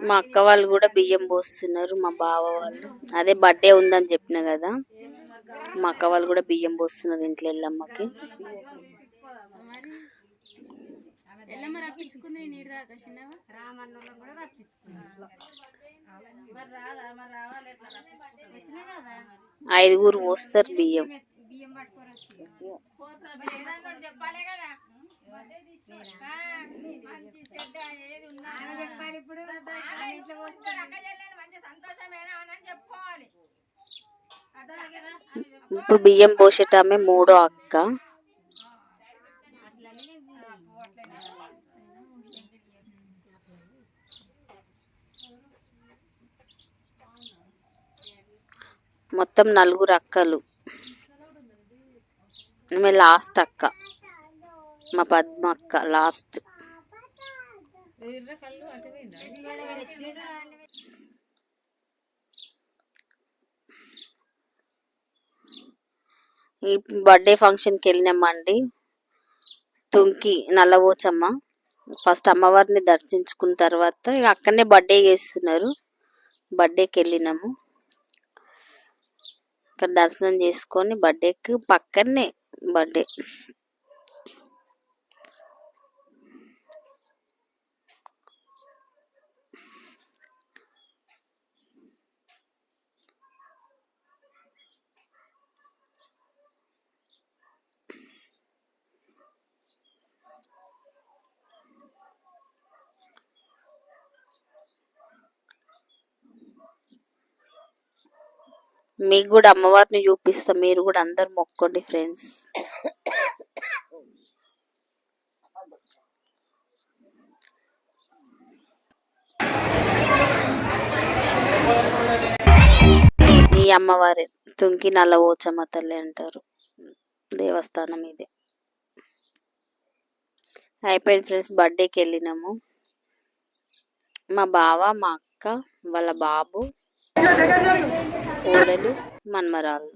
మా అక్క వాళ్ళు కూడా బియ్యం పోస్తున్నారు, మా బావ వాళ్ళు. అదే బర్త్డే ఉందని చెప్పిన కదా, మా అక్క వాళ్ళు కూడా బియ్యం పోస్తున్నారు ఇంట్లో ఎల్లమ్మకి. ఐదుగురు పోస్తారు బియ్యం. ఇప్పుడు బియ్యం పోసేటామె మూడో అక్క. మొత్తం నలుగురు అక్కలు. ఆమె లాస్ట్ అక్క, మా పద్మ అక్క లాస్ట్. ఈ బర్త్డే ఫంక్షన్కి వెళ్ళినామండి. తుంకి నల్లవోచమ్మ. ఫస్ట్ అమ్మవారిని దర్శించుకున్న తర్వాత అక్కడనే బర్త్డే చేస్తున్నారు. బర్త్డేకి వెళ్ళినాము. ఇక్కడ దర్శనం చేసుకొని బర్త్డేకి పక్కనే బర్త్డే. మీకు కూడా అమ్మవారిని చూపిస్తా, మీరు కూడా అందరు మొక్కండి ఫ్రెండ్స్. ఈ అమ్మవారి తుంకి నల్లవోచమ్మ తల్లి అంటారు, దేవస్థానం ఇది. అయిపోయింది ఫ్రెండ్స్, బర్త్డేకి వెళ్ళినాము. మా బావ, మా అక్క, వాళ్ళ బాబు, కోడలు, మన్మరాళ్ళు.